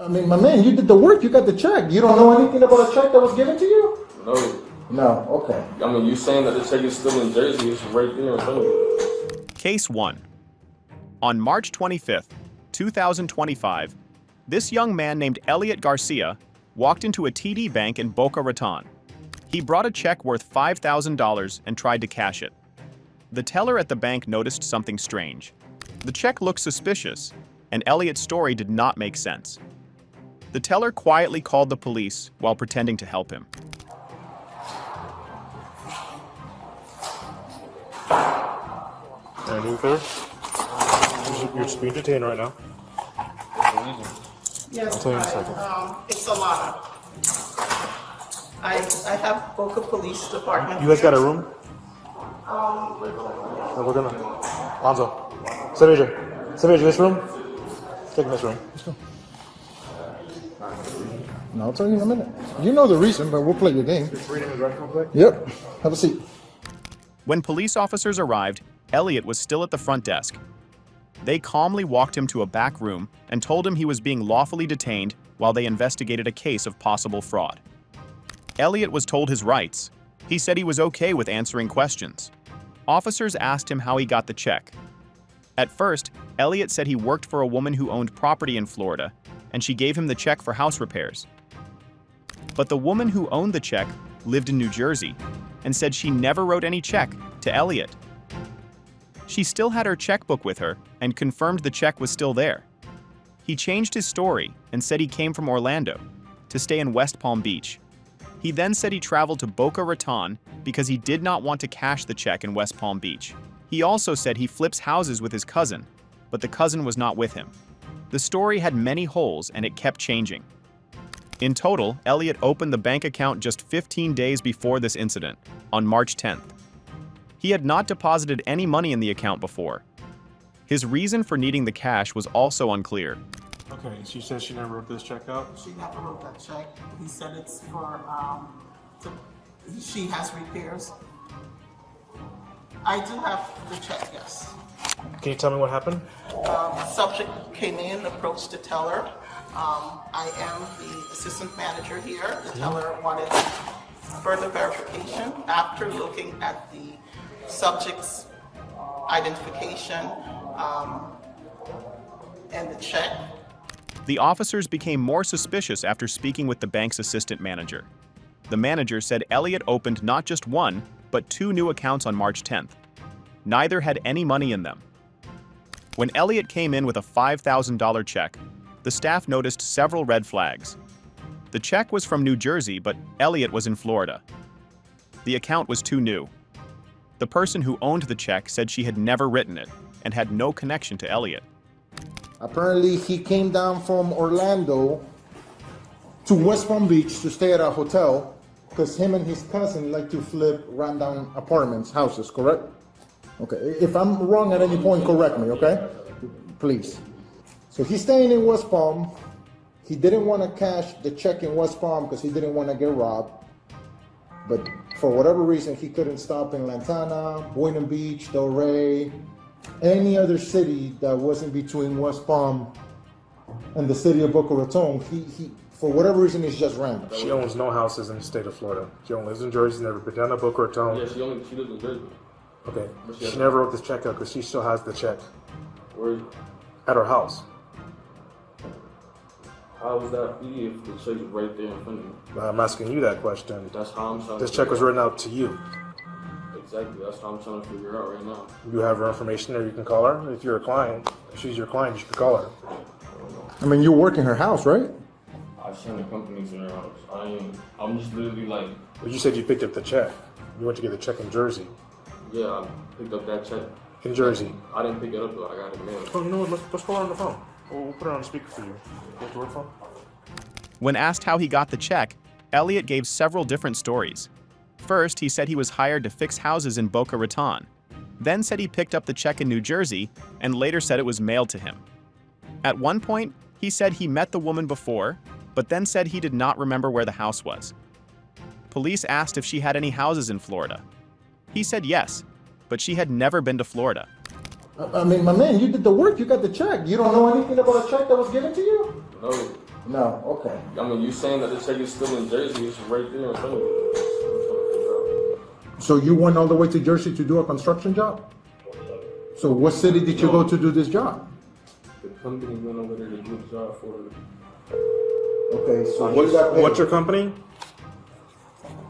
I mean, my man, you did the work. You got the check. You don't know anything about a check that was given to you? No. No. Okay. I mean, you saying that the check is still in Jersey? It's right there in front of you. Case 1. On March 25th, 2025, this young man named Elliot Garcia walked into a TD Bank in Boca Raton. He brought a check worth $5,000 and tried to cash it. The teller at the bank noticed something strange. The check looked suspicious, and Elliot's story did not make sense. The teller quietly called the police while pretending to help him. Anything clear? You're just being detained right now. Yes, I'll tell you in a second. It's Alana. I have Boca Police Department. You guys got a room? No, we're gonna. Lonzo. Savage, this room? Take this room. Let's go. No, I'll tell you in a minute. You know the reason, but we'll play your game. Freedom is right complex? Yep. Have a seat. When police officers arrived, Elliot was still at the front desk. They calmly walked him to a back room and told him he was being lawfully detained while they investigated a case of possible fraud. Elliot was told his rights. He said he was okay with answering questions. Officers asked him how he got the check. At first, Elliot said he worked for a woman who owned property in Florida, and she gave him the check for house repairs. But the woman who owned the check lived in New Jersey and said she never wrote any check to Elliot. She still had her checkbook with her and confirmed the check was still there. He changed his story and said he came from Orlando to stay in West Palm Beach. He then said he traveled to Boca Raton because he did not want to cash the check in West Palm Beach. He also said he flips houses with his cousin, but the cousin was not with him. The story had many holes and it kept changing. In total, Elliot opened the bank account just 15 days before this incident, on March 10th. He had not deposited any money in the account before. His reason for needing the cash was also unclear. Okay, she says she never wrote this check out. She never wrote that check. He said it's for, she has repairs. I do have the check, yes. Can you tell me what happened? Subject came in, approached the teller. I am the assistant manager here. The teller wanted further verification after looking at the subject's identification and the check. The officers became more suspicious after speaking with the bank's assistant manager. The manager said Elliot opened not just one, but 2 new accounts on March 10th. Neither had any money in them. When Elliot came in with a $5,000 check, the staff noticed several red flags. The check was from New Jersey, but Elliot was in Florida. The account was too new. The person who owned the check said she had never written it and had no connection to Elliot. Apparently, he came down from Orlando to West Palm Beach to stay at a hotel because him and his cousin like to flip rundown apartments, houses, correct? Okay, if I'm wrong at any point, correct me, okay? Please. So he's staying in West Palm. He didn't want to cash the check in West Palm because he didn't want to get robbed. But for whatever reason, he couldn't stop in Lantana, Boynton Beach, Delray, any other city that wasn't between West Palm and the city of Boca Raton. He for whatever reason, he's just random. She owns no houses in the state of Florida. She only lives in Jersey, never been down to Boca Raton. Yeah, she lives in Jersey. Okay, she never wrote this check out because she still has the check Where? at her house. How would that be if the check is right there in front of you? I'm asking you that question. That's how I'm trying This to check was figure written out to you. out. Exactly. That's how I'm trying to figure out right now. You have her information there, you can call her. If you're a client, if she's your client, you should call her. I mean, you work in her house, right? I've seen the companies in their house. I'm just literally like, But you said you picked up the check. You went to get the check in Jersey. yeah, I picked up that check. In Jersey. I didn't pick it up though. I got it mailed. Oh, you know what? Let's call her on the phone. We'll put her on the speaker for you. What's the work phone? When asked how he got the check, Elliot gave several different stories. First, he said he was hired to fix houses in Boca Raton, then said he picked up the check in New Jersey, and later said it was mailed to him. At one point, he said he met the woman before, but then said he did not remember where the house was. Police asked if she had any houses in Florida. He said yes, but she had never been to Florida. I mean, my man, you did the work. You got the check. You don't know anything about a check that was given to you? No. No, okay. I mean, you saying that the check is still in Jersey? It's right there in front of you. So you went all the way to Jersey to do a construction job? So what city did you go to do this job? The company went over there to do the job for her. Okay, so you got paid. What's your company?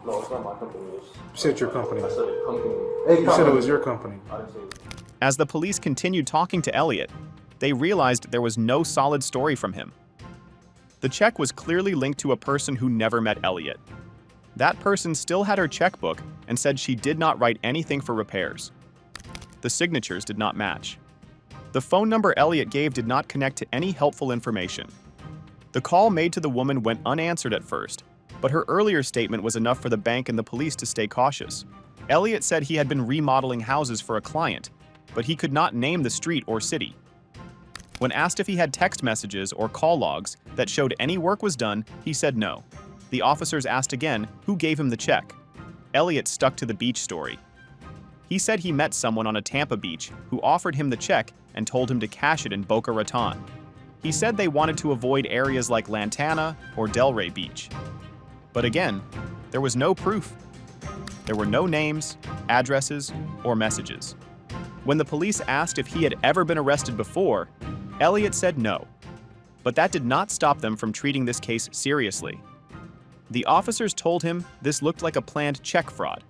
No, it's not my company. You said your company. I said the company. Hey, You said it was your company. I didn't say it. As the police continued talking to Elliot, they realized there was no solid story from him. The check was clearly linked to a person who never met Elliot. That person still had her checkbook and said she did not write anything for repairs. The signatures did not match. The phone number Elliot gave did not connect to any helpful information. The call made to the woman went unanswered at first, but her earlier statement was enough for the bank and the police to stay cautious. Elliot said he had been remodeling houses for a client, but he could not name the street or city. When asked if he had text messages or call logs that showed any work was done, he said no. The officers asked again who gave him the check. Elliot stuck to the beach story. He said he met someone on a Tampa beach who offered him the check and told him to cash it in Boca Raton. He said they wanted to avoid areas like Lantana or Delray Beach. But again, there was no proof. There were no names, addresses, or messages. When the police asked if he had ever been arrested before, Elliot said no. But that did not stop them from treating this case seriously. The officers told him this looked like a planned check fraud.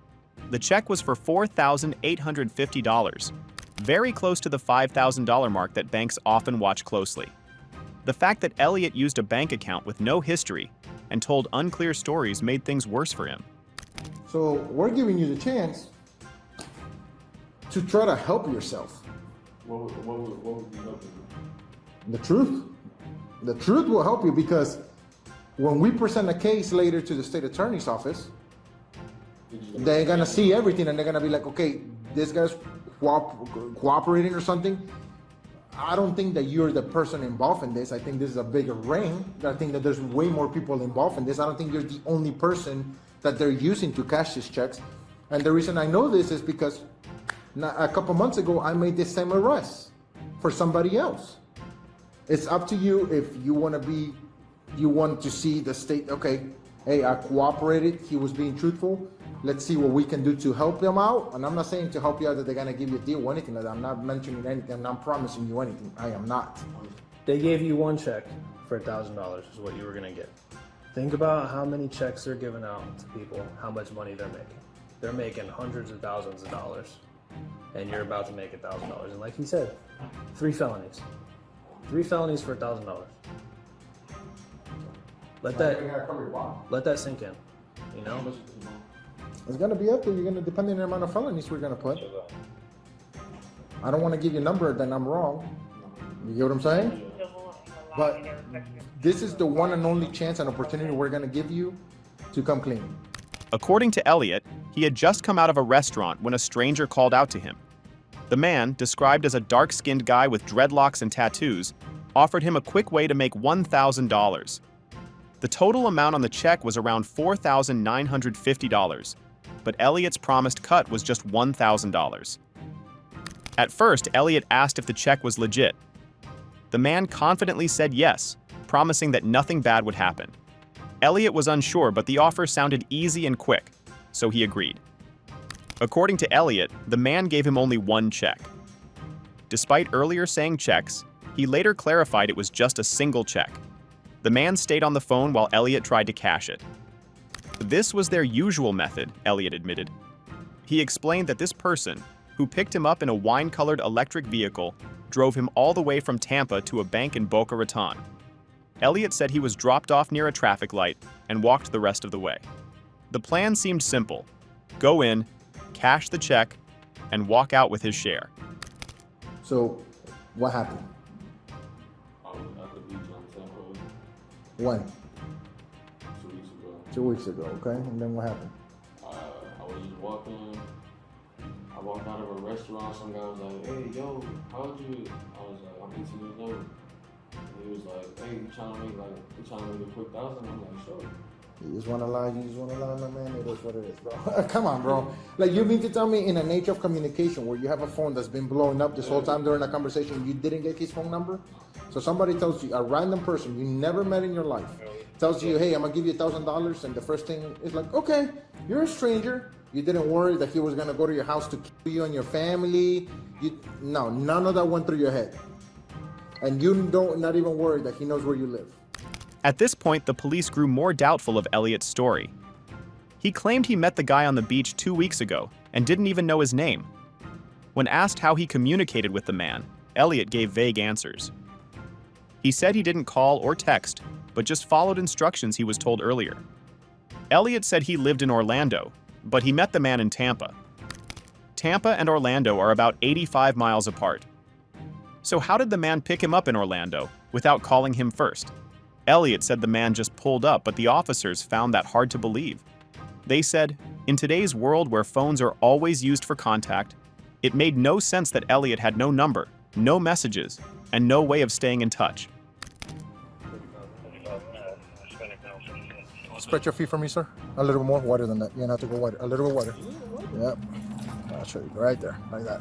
The check was for $4,850, very close to the $5,000 mark that banks often watch closely. The fact that Elliot used a bank account with no history and told unclear stories made things worse for him. So we're giving you the chance to try to help yourself. What would be helping you? The truth. The truth will help you because when we present a case later to the state attorney's office, they're gonna see everything and they're gonna be like, okay, this guy's cooperating or something. I don't think that you're the person involved in this. I think this is a bigger ring. I think that there's way more people involved in this. I don't think you're the only person that they're using to cash these checks. And the reason I know this is because a couple months ago, I made the same arrest for somebody else. It's up to you if you want to see the state, okay, hey, I cooperated, he was being truthful, let's see what we can do to help him out. And I'm not saying to help you out that they're gonna give you a deal or anything like that. I'm not mentioning anything, I'm not promising you anything. I am not. They gave you one check for $1,000 is what you were gonna get. Think about how many checks they're giving out to people, how much money they're making. They're making hundreds of thousands of dollars, and you're about to make $1,000. And like he said, 3 felonies. 3 felonies for $1,000. Let that sink in. You know? It's gonna be up there, you're gonna, depending on the amount of felonies we're gonna put. I don't wanna give you a number, then I'm wrong. You get what I'm saying? But this is the one and only chance and opportunity we're gonna give you to come clean. According to Elliot, he had just come out of a restaurant when a stranger called out to him. The man, described as a dark-skinned guy with dreadlocks and tattoos, offered him a quick way to make $1,000. The total amount on the check was around $4,950, but Elliot's promised cut was just $1,000. At first, Elliot asked if the check was legit. The man confidently said yes, promising that nothing bad would happen. Elliot was unsure, but the offer sounded easy and quick, so he agreed. According to Elliot, the man gave him only one check. Despite earlier saying checks, he later clarified it was just a single check. The man stayed on the phone while Elliot tried to cash it. This was their usual method, Elliot admitted. He explained that this person, who picked him up in a wine-colored electric vehicle, drove him all the way from Tampa to a bank in Boca Raton. Elliot said he was dropped off near a traffic light and walked the rest of the way. The plan seemed simple: go in, cash the check, and walk out with his share. So, what happened? I was at the beach on Tampa When? 2 weeks ago. 2 weeks ago, okay? And then what happened? I was just walking. I walked out of a restaurant. Some guy was like, "Hey, yo, how old you?" I was like, "I'm 18 years old." And he was like, "Hey, you trying to make a quick $1,000?" I'm like, "Sure." You just wanna lie, my man, it is what it is, bro. Come on, bro. Like, you mean to tell me in an age of communication where you have a phone that's been blowing up this whole time during a conversation, you didn't get his phone number? So somebody tells you, a random person you never met in your life, tells you, hey, I'm gonna give you $1,000, and the first thing is like, okay, you're a stranger. You didn't worry that he was gonna go to your house to kill you and your family. No, none of that went through your head. And you don't not even worry that he knows where you live. At this point, the police grew more doubtful of Elliot's story. He claimed he met the guy on the beach 2 weeks ago and didn't even know his name. When asked how he communicated with the man, Elliot gave vague answers. He said he didn't call or text, but just followed instructions he was told earlier. Elliot said he lived in Orlando, but he met the man in Tampa. Tampa and Orlando are about 85 miles apart. So how did the man pick him up in Orlando without calling him first? Elliot said the man just pulled up, but the officers found that hard to believe. They said, in today's world where phones are always used for contact, it made no sense that Elliot had no number, no messages, and no way of staying in touch. Spread your feet for me, sir. A little more wider than that. You're gonna have to go wider. A little bit wider. Yep. I'll show you. Right there. Like that.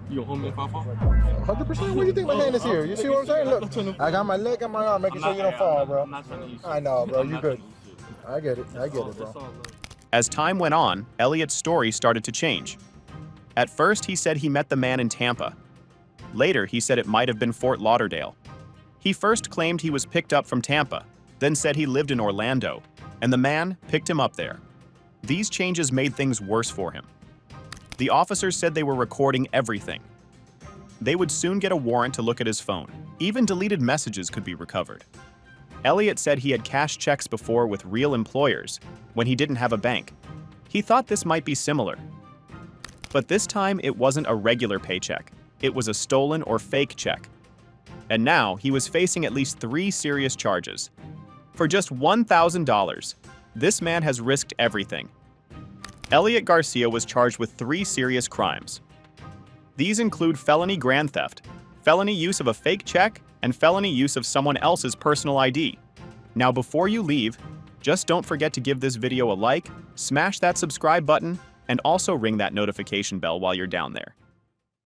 You gonna hold me if I fall? 100%. What do you think my hand is here? You see what I'm saying? Look. I got my leg and my arm making sure you don't fall, bro. I know, bro. You good. I get it. I get it, bro. As time went on, Elliot's story started to change. At first, he said he met the man in Tampa. Later, he said it might have been Fort Lauderdale. He first claimed he was picked up from Tampa, then said he lived in Orlando, and the man picked him up there. These changes made things worse for him. The officers said they were recording everything. They would soon get a warrant to look at his phone. Even deleted messages could be recovered. Elliot said he had cashed checks before with real employers when he didn't have a bank. He thought this might be similar. But this time, it wasn't a regular paycheck. It was a stolen or fake check. And now, he was facing at least 3 serious charges. For just $1,000, this man has risked everything. Elliot Garcia was charged with 3 serious crimes. These include felony grand theft, felony use of a fake check, and felony use of someone else's personal ID. Now, before you leave, just don't forget to give this video a like, smash that subscribe button, and also ring that notification bell while you're down there.